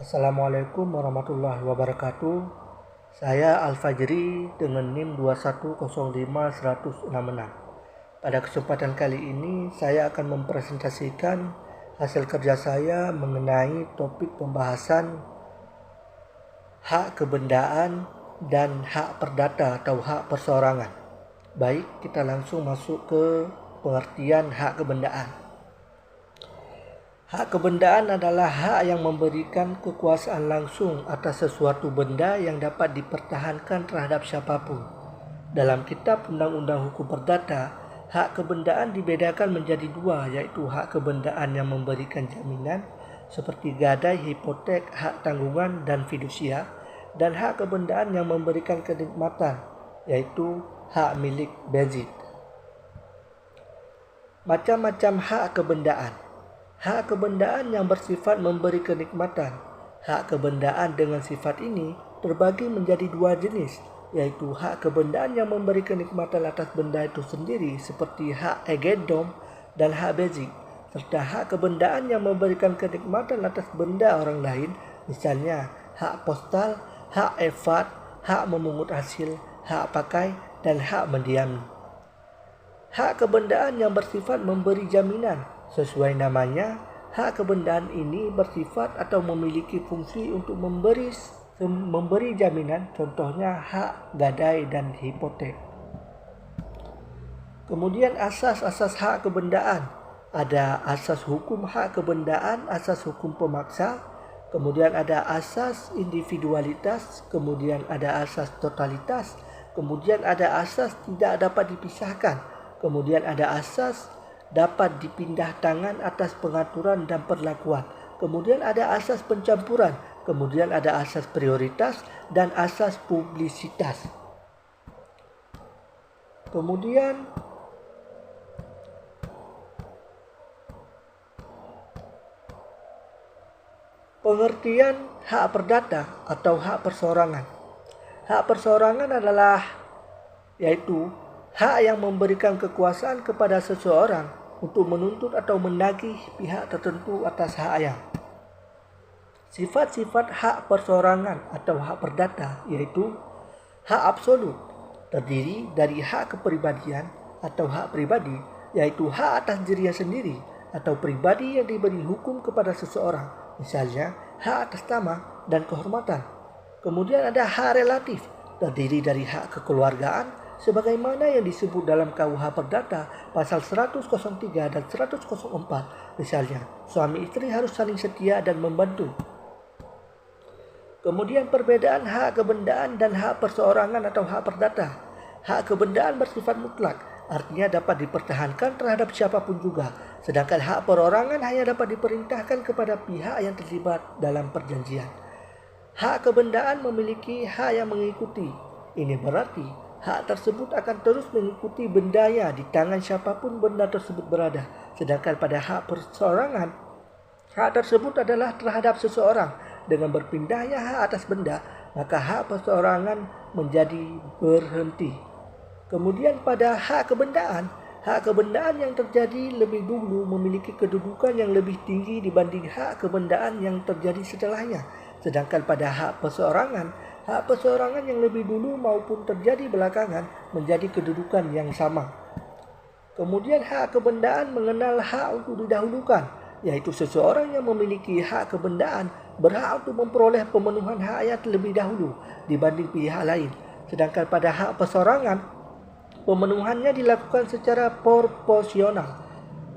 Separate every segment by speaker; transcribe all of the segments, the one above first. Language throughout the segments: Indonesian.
Speaker 1: Assalamualaikum warahmatullahi wabarakatuh. Saya Al-Fajri dengan NIM 2105166. Pada kesempatan kali ini saya akan mempresentasikan hasil kerja saya mengenai topik pembahasan hak kebendaan dan hak perdata atau hak perseorangan. Baik, kita langsung masuk ke pengertian hak kebendaan. Hak kebendaan adalah hak yang memberikan kekuasaan langsung atas sesuatu benda yang dapat dipertahankan terhadap siapapun. Dalam kitab Undang-Undang Hukum Perdata, hak kebendaan dibedakan menjadi dua, yaitu hak kebendaan yang memberikan jaminan seperti gadai, hipotek, hak tanggungan, dan fidusia, dan hak kebendaan yang memberikan kenikmatan, yaitu hak milik basic. Macam-macam hak kebendaan. Hak kebendaan yang bersifat memberi kenikmatan. Hak kebendaan dengan sifat ini terbagi menjadi dua jenis, yaitu hak kebendaan yang memberi kenikmatan atas benda itu sendiri seperti hak agendom dan hak basic, serta hak kebendaan yang memberikan kenikmatan atas benda orang lain, misalnya hak postal, hak efat, hak memungut hasil, hak pakai, dan hak mendiami. Hak kebendaan yang bersifat memberi jaminan. Sesuai namanya, hak kebendaan ini bersifat atau memiliki fungsi untuk memberi jaminan, contohnya hak gadai dan hipotek. Kemudian asas-asas hak kebendaan. Ada asas hukum hak kebendaan, asas hukum pemaksa, kemudian ada asas individualitas, kemudian ada asas totalitas, kemudian ada asas tidak dapat dipisahkan, kemudian ada asas dapat dipindah tangan atas pengaturan dan perlakuan. Kemudian ada asas pencampuran. Kemudian ada asas prioritas dan asas publisitas. Kemudian pengertian hak perdata atau hak perseorangan. Hak perseorangan adalah yaitu hak yang memberikan kekuasaan kepada seseorang untuk menuntut atau menagih pihak tertentu atas hak yang. Sifat-sifat hak perseorangan atau hak perdata yaitu hak absolut, terdiri dari hak kepribadian atau hak pribadi, yaitu hak atas dirinya sendiri atau pribadi yang diberi hukum kepada seseorang, misalnya hak atas nama dan kehormatan. Kemudian ada hak relatif, terdiri dari hak kekeluargaan, sebagaimana yang disebut dalam KUH Perdata pasal 103 dan 104, misalnya suami istri harus saling setia dan membantu. Kemudian perbedaan hak kebendaan dan hak perseorangan atau hak perdata. Hak kebendaan bersifat mutlak, artinya dapat dipertahankan terhadap siapapun juga, sedangkan hak perorangan hanya dapat diperintahkan kepada pihak yang terlibat dalam perjanjian. Hak kebendaan memiliki hak yang mengikuti. Ini berarti hak tersebut akan terus mengikuti bendanya di tangan siapapun benda tersebut berada. Sedangkan pada hak perseorangan, hak tersebut adalah terhadap seseorang. Dengan berpindahnya hak atas benda, maka hak perseorangan menjadi berhenti. Kemudian pada hak kebendaan yang terjadi lebih dulu memiliki kedudukan yang lebih tinggi dibanding hak kebendaan yang terjadi setelahnya. Sedangkan pada hak perseorangan yang lebih dulu maupun terjadi belakangan menjadi kedudukan yang sama. Kemudian hak kebendaan mengenal hak untuk didahulukan, yaitu seseorang yang memiliki hak kebendaan berhak untuk memperoleh pemenuhan haknya terlebih dahulu dibanding pihak lain. Sedangkan pada hak perseorangan, pemenuhannya dilakukan secara proporsional.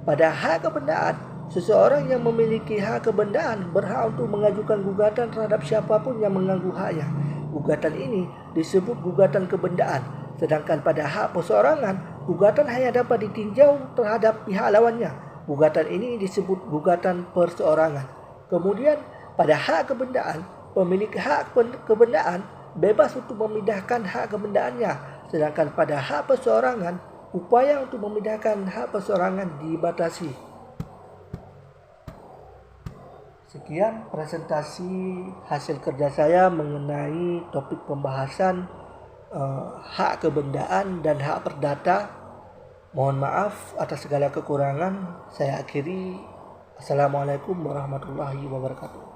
Speaker 1: Pada hak kebendaan, seseorang yang memiliki hak kebendaan berhak untuk mengajukan gugatan terhadap siapapun yang mengganggu haknya. Gugatan ini disebut gugatan kebendaan. Sedangkan pada hak perseorangan, gugatan hanya dapat ditinjau terhadap pihak lawannya. Gugatan ini disebut gugatan perseorangan. Kemudian pada hak kebendaan, pemilik hak kebendaan bebas untuk memindahkan hak kebendaannya. Sedangkan pada hak perseorangan, upaya untuk memindahkan hak perseorangan dibatasi. Sekian presentasi hasil kerja saya mengenai topik pembahasan hak kebendaan dan hak perdata. Mohon maaf atas segala kekurangan. Saya akhiri. Assalamualaikum warahmatullahi wabarakatuh.